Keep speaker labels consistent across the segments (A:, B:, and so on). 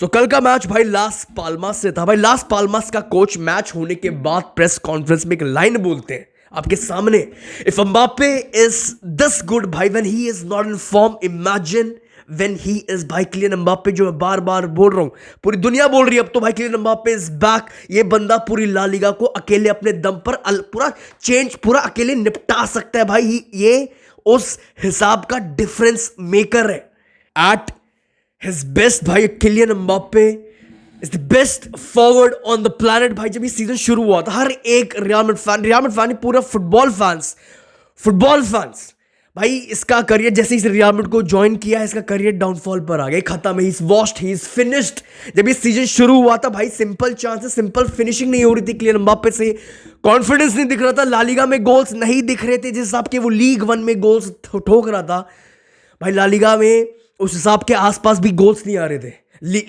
A: कल का मैच भाई लास पाल्मास से था भाई। लास पाल्मास का कोच मैच होने के बाद प्रेस कॉन्फ्रेंस में एक लाइन बोलते हैं आपके सामने, if Mbappe is this good भाई when he is not in form, imagine when he is. भाई किलियन एम्बाप्पे, जो मैं बार बार बोल रहा हूं, पूरी दुनिया बोल रही है अब तो भाई किलियन एम्बाप्पे इज बैक। ये बंदा पूरी ला लीगा को अकेले अपने दम पर पूरा अकेले निपटा सकता है भाई। ये उस हिसाब का डिफरेंस मेकर है एट his best भाई। Kylian Mbappe is the best forward on the planet भाई। जब ये सीजन शुरू हुआ था हर एक रियल मैड्रिड फैन पूरा फुटबॉल फैंस भाई, इसका करियर जैसे इस रियल मैड्रिड को ज्वाइन किया है, इसका करियर डाउनफॉल पर आ गया, खत्म है, he is washed, he is finished. जब ये सीजन शुरू हुआ था भाई सिंपल चांसेस, सिंपल फिनिशिंग नहीं हो रही थी किलियन एम्बाप्पे से, कॉन्फिडेंस नहीं दिख रहा था, ला लीगा में गोल्स नहीं दिख रहे थे जिस हिसाब के वो लीग वन में गोल्स ठोक रहा था भाई। ला लीगा में उस हिसाब के आसपास भी गोल्स नहीं आ रहे थे।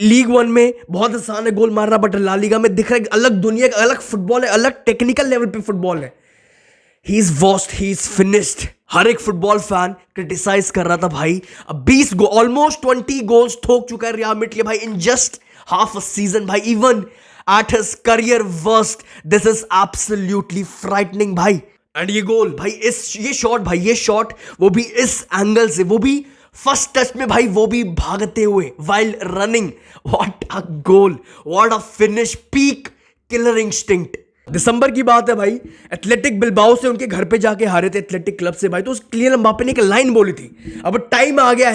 A: लीग वन में बहुत आसान है गोल मारना, बट ला लीगा में दिख रहा है अलग दुनिया का, अलग फुटबॉल है, अलग टेक्निकल लेवल पे फुटबॉल है। He is washed, he is finished. हर एक फुटबॉल फैन क्रिटिसाइज कर रहा था भाई। अब 20 गोल, ऑलमोस्ट 20 गोल्स ठोक चुका है रियल मैड्रिड के भाई in just half a season भाई। Even at his career worst, this is absolutely frightening भाई। एंड ये गोल भाई, ये शॉट वो भी इस एंगल से, वो भी फर्स्ट टच में भाई, वो भी भागते हुए while running. What a goal, what a finish, peak killer instinct. दिसंबर की बात है भाई, एथलेटिक बिलबाओ से उनके घर पे जाके हारे थे एथलेटिक क्लब से भाई। तो उस किलियन एम्बाप्पे ने एक लाइन बोली थी, अब टाइम आ गया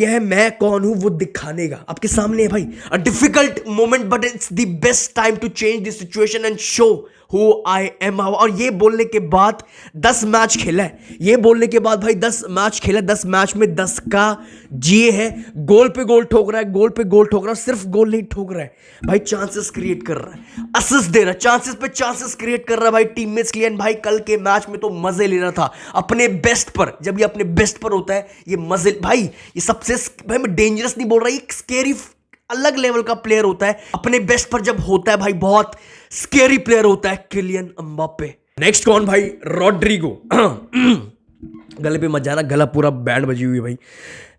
A: है मैं कौन हूं वो दिखाने का। आपके सामने है भाई, a difficult moment but it's the best time to change the situation and show who I am. और ये बोलने के बाद 10 मैच खेला है, ये बोलने के बाद भाई 10 मैच खेला, 10 मैच में 10 का जीए है। गोल पे गोल ठोक रहा है, सिर्फ गोल नहीं ठोक रहा है भाई, चांसेस क्रिएट कर रहा है, असिस्ट दे रहा है, चांसेस पे चांसेस क्रिएट कर रहा है भाई टीममेट्स के लिए। भाई कल के मैच में तो मजे ले रहा था अपने बेस्ट पर। जब ये अपने बेस्ट पर होता है ये मजे भाई, ये सबसे भाई मैं डेंजरस नहीं बोल रहा, ये स्केरी अलग लेवल का प्लेयर होता है। अपने बेस्ट पर जब होता है भाई बहुत स्केरी प्लेयर होता है किलियन एम्बाप्पे। नेक्स्ट कौन भाई, रॉड्रिगो। गले पे मत जाना, गला पूरा बैंड बजी हुई है भाई।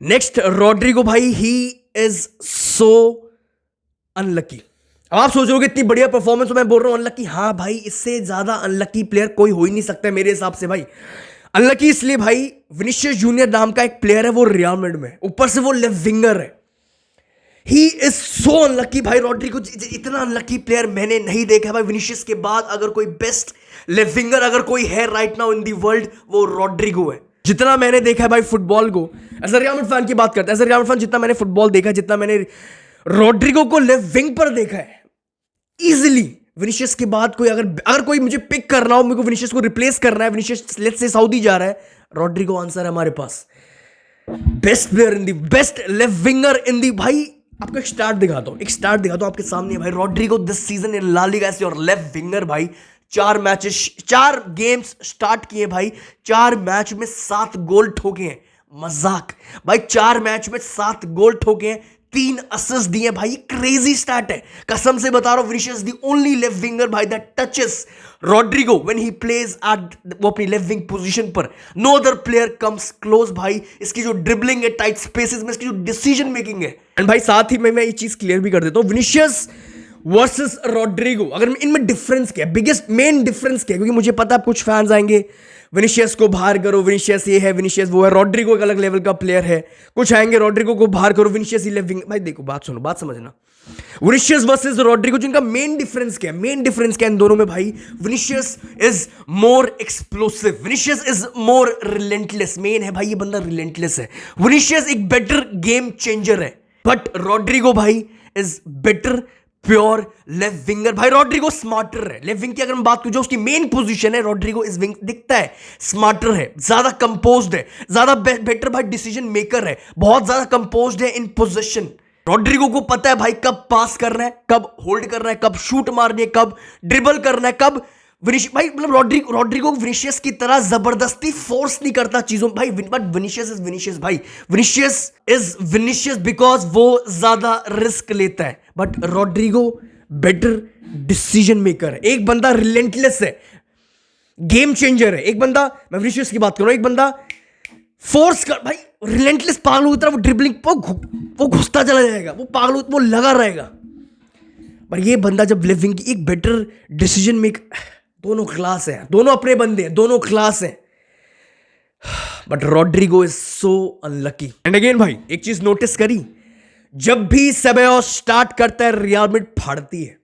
A: नेक्स्ट रॉड्रिगो भाई, ही इज सो अनलकी। अब आप सोच रहे हो इतनी बढ़िया परफॉर्मेंस, मैं बोल रहा हूं अनलकी। हाँ भाई, इससे ज्यादा अनलकी प्लेयर कोई हो ही नहीं सकता मेरे हिसाब से भाई। अनलकी इसलिए भाई, विनीशियस जूनियर नाम का एक प्लेयर है, वो रियल मैड्रिड में, ऊपर से वो लेफ्ट विंगर है। ही इज सो अनलकी भाई। रॉड्रिगो इतना अनलकी प्लेयर मैंने नहीं देखा भाई। विनीशियस के बाद अगर कोई बेस्ट लेफ्ट विंगर अगर कोई है right now in the world, वो रॉड्रिगो है। जितना मैंने देखा है भाई फुटबॉल को, as a Real Madrid fan की बात करते हैं, as a Real Madrid fan जितना मैंने फुटबॉल देखा, जितना मैंने रॉड्रिगो को लेफ्ट विंग पर देखा है इजिली, विनीशियस के बाद कोई अगर कोई मुझे पिक करना हो, मेरे को विनीशियस को रिप्लेस करना है, विनीशियस लेट्स से सऊदी जा रहा है, रॉड्रिगो आंसर है हमारे पास। Best player in the, best left winger in the भाई। आपको एक स्टार्ट दिखाता हूं आपके सामने भाई। Rodrigo this season in La Liga as your left winger भाई, 4 गेम्स स्टार्ट किए भाई, 4 मैच में 7 गोल ठोके हैं। मजाक भाई, 4 मैच में 7 गोल ठोके हैं, 3 असिस्ट दिए भाई, क्रेजी स्टार्ट है, कसम से बता रहा हूं। Vinicius the only left winger भाई that touches Rodrigo when he plays at वो अपनी लेफ्ट विंग पोजीशन पर। No other player comes close भाई। इसकी जो ड्रिबलिंग है टाइट स्पेसेस में, इसकी जो डिसीजन मेकिंग है। एंड भाई साथ ही में मैं ये चीज क्लियर भी कर देता हूं, विनीशियस वर्सेस रॉड्रिगो, अगर इनमें डिफरेंस क्या है, बिगेस्ट मेन डिफरेंस क्या है, क्योंकि मुझे पता है कुछ फैंस आएंगे विनीशियस को बाहर करो, विनीशियस ये है, विनीशियस वो है, रॉड्रिगो एक अलग लेवल का प्लेयर है। कुछ आएंगे रॉड्रिगो को बाहर करो, विनीशियस ही लेफ्ट विंग। भाई देखो, बात सुनो, बात समझना, विनीशियस वर्सेस रॉड्रिगो, जिनका मेन डिफरेंस क्या है इन दोनों में भाई। Vinicius is more explosive, Vinicius is more relentless. Main है भाई, ये बंदा रिलेंटलेस है। विनीशियस एक बेटर गेम चेंजर है, बट रॉड्रिगो भाई is better pure left winger भाई। रॉड्रिगो स्मार्टर है लेफ्ट विंग की, अगर मैं बात करूं जो उसकी मेन पोजीशन है, रॉड्रिगो इस विंग दिखता है स्मार्टर है, ज्यादा कंपोज्ड है, ज्यादा बेटर भाई डिसीजन मेकर है, बहुत ज्यादा कंपोज्ड है इन पोजीशन। रॉड्रिगो को पता है भाई कब पास करना है, कब होल्ड करना है, कब शूट मारनी है, कब ड्रिबल करना है, कब भाई मतलब रॉड्रिगो विनीशियस की तरह जबरदस्ती फोर्स नहीं करता चीजों भाई, बट विनीशियस इज विनीशियस भाई। विनीशियस इज विनीशियस बिकॉज वो ज्यादा रिस्क लेता है, but Rodrigo better decision maker है। एक बंदा रिलेंटलेस है, गेम चेंजर है। एक बंदा, मैं विनीशियस की बात कर रहा हूं, एक बंदा फोर्स कर भाई, रिलेंटलेस पागलों की तरह वो ड्रिबलिंग वो घुसता चला जाएगा, वो पागलों वो लगा रहेगा। पर ये बंदा जब लिविंग की एक बेटर डिसीजन मेक, दोनों क्लास है, दोनों अपने बंदे हैं, दोनों क्लास हैं। But Rodrigo is so unlucky. And again भाई एक चीज नोटिस करी, जब भी सेबायोस स्टार्ट करता है रियल मैड्रिड फाड़ती है।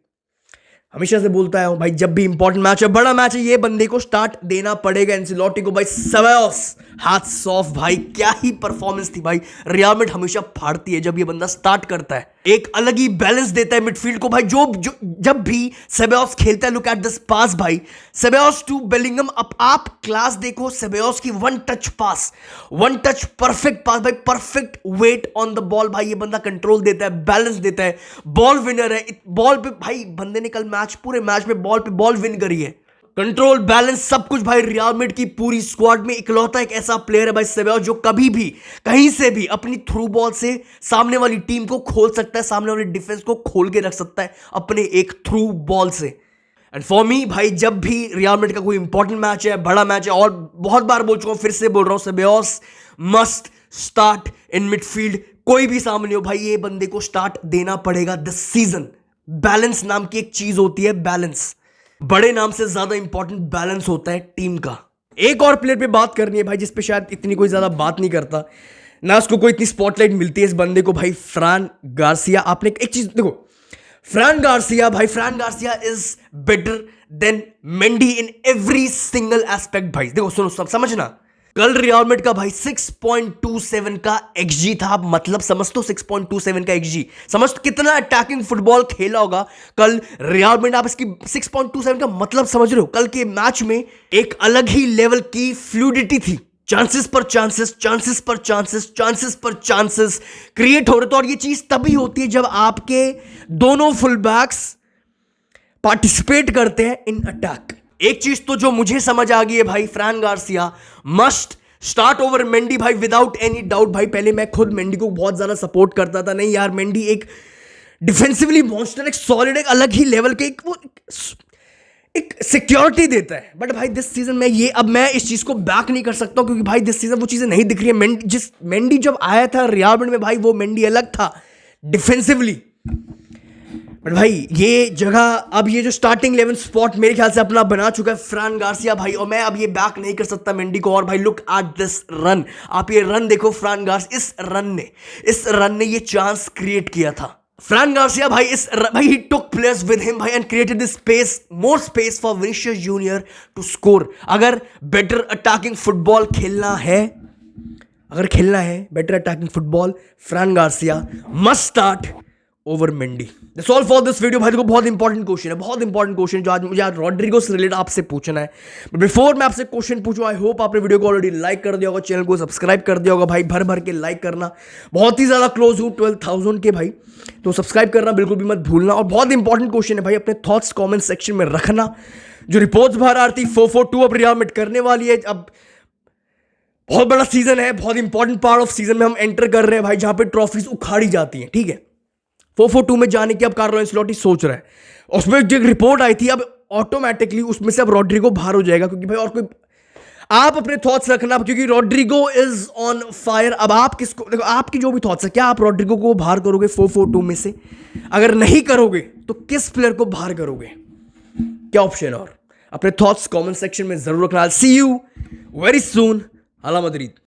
A: हमेशा से बोलता है भाई जब भी इंपॉर्टेंट मैच है, बड़ा मैच है, ये बंदे को स्टार्ट देना पड़ेगा एंसेलोटी को। भाई सेबायोस हाथ ऑफ भाई, क्या ही परफॉर्मेंस थी भाई। रियल मैड्रिड हमेशा फाड़ती है जब ये बंदा स्टार्ट करता है, एक अलग ही बैलेंस देता है मिडफील्ड को भाई। जो जब भी सेबायोस खेलता है, लुक एट दिस पास भाई, सेबायोस टू बेलिंगम। अब आप क्लास देखो सेबायोस की, one touch pass, one touch perfect pass भाई, perfect weight on the ball भाई। ये बंदा कंट्रोल देता है, बैलेंस देता है, बॉल विनर है बॉल पे भाई। बंदे ने कल पूरे मैच में बॉल पे बॉल विन करी है, कंट्रोल बैलेंस सब कुछ भाई। रियल मैड्रिड की पूरी स्क्वाड में इकलौता एक ऐसा प्लेयर है भाई सेबायोस, जो कभी भी कहीं से भी अपनी थ्रू बॉल से सामने वाली टीम को खोल सकता है, सामने वाली डिफेंस को खोल के रख सकता है अपने एक थ्रू बॉल से। एंड फॉर मी भाई, जब भी रियल मैड्रिड का कोई इंपॉर्टेंट मैच है, बड़ा मैच है, और बहुत बार बोल चुका हूं, फिर से बोल रहा हूं, Ceballos must start in midfield. कोई भी सामने हो भाई, ये बंदे को स्टार्ट देना पड़ेगा दिस सीजन। बैलेंस नाम की एक चीज होती है, बैलेंस, बड़े नाम से ज्यादा इंपॉर्टेंट बैलेंस होता है टीम का। एक और प्लेयर पे बात करनी है भाई, जिस पे शायद इतनी कोई ज्यादा बात नहीं करता ना, उसको कोई इतनी स्पॉटलाइट मिलती है, इस बंदे को भाई, फ्रान गार्सिया। आपने एक चीज देखो, फ्रान गार्सिया भाई, फ्रान Garcia is better than Mendy in every single aspect भाई। देखो सुनो, सब समझना, कल रियल मैड्रिड का भाई 6.27 का एक्सजी था। आप मतलब समझ तो 6.27 का एक्सजी, समझ कितना अटैकिंग फुटबॉल खेला होगा कल रियल मैड्रिड। आप इसकी 6.27 का मतलब समझ रहे हो? कल के मैच में एक अलग ही लेवल की फ्लूइडिटी थी, चांसेस पर चांसेस, चांसेस पर चांसेस, चांसेस पर चांसेस क्रिएट हो रहे थे। और ये चीज तभी होती है जब आपके दोनों फुल बैक्स पार्टिसिपेट करते हैं इन अटैक। एक चीज तो जो मुझे समझ आ गई है भाई, फ्रान Garcia must start over Mendy भाई, विदाउट एनी डाउट भाई। पहले मैं खुद मेंडी को बहुत ज्यादा सपोर्ट करता था, नहीं यार मेंडी एक डिफेंसिवली मॉन्स्टर, एक सॉलिड, एक अलग ही लेवल के, एक सिक्योरिटी देता है। बट भाई दिस सीजन में अब मैं इस चीज को बैक नहीं कर सकता हूं, क्योंकि भाई दिस सीजन वो चीजें नहीं दिख रही है। मेंडी जब आया था रियल मैड्रिड में भाई, वो मेंडी अलग था डिफेंसिवली। बट भाई ये जगह, अब ये जो स्टार्टिंग 11 स्पॉट मेरे ख्याल से अपना बना चुका है फ्रान गार्सिया भाई, और मैं अब ये बैक नहीं कर सकता मेंडी को। और भाई लुक एट दिस रन, आप ये रन देखो फ्रान गार्सिया, इस रन ने ये चांस क्रिएट किया था। फ्रान गार्सिया भाई, भाई he took players with him भाई and created this space, more space for Vinicius junior to score. अगर बेटर अटैकिंग फुटबॉल खेलना है, better attacking football, Fran Garcia must start over Mendy. That's all for this video भाई। देखो बहुत important question है, जो आज मुझे रॉड्रिगो से रिलेटेड आपसे पूछना है। बट बिफोर मैं आपसे क्वेश्चन पूछूं, आई होप आपने वीडियो को ऑलरेडी लाइक कर दिया होगा, चैनल को सब्सक्राइब कर दिया होगा भाई। भर भर के लाइक करना, बहुत ही ज्यादा क्लोज हूँ 12,000 के भाई, तो सब्सक्राइब करना बिल्कुल भी मत भूलना। और बहुत इंपॉर्टेंट क्वेश्चन है भाई, अपने थॉट्स कॉमेंट सेक्शन में रखना। जो रिपोर्ट्स बाहर आ रही थी 4-4-2 अब रियल मैड्रिड करने वाली है। अब बहुत बड़ा सीजन है, बहुत इंपॉर्टेंट पार्ट ऑफ सीजन में हम एंटर कर रहे हैं भाई, जहां पे ट्रॉफीज उखाड़ी जाती हैं, ठीक है। 4-4-2 में जाने की अब कार्लो एंसेलोटी सोच रहा है। उसमें जो एक रिपोर्ट आई थी, अब ऑटोमेटिकली उसमें से अब रॉड्रिगो बाहर हो जाएगा, क्योंकि भाई और कोई, आप अपने थॉट्स रखना, क्योंकि रॉड्रिगो इज ऑन फायर। अब आप किसको, देखो आपकी जो भी थॉट्स है, क्या आप रॉड्रिगो को बाहर करोगे 4-4-2 में से? अगर नहीं करोगे तो किस प्लेयर को बाहर करोगे, क्या ऑप्शन? और अपने थॉट्स कमेंट सेक्शन में जरूर रखना। सी यू वेरी सून। हाला मदरीद।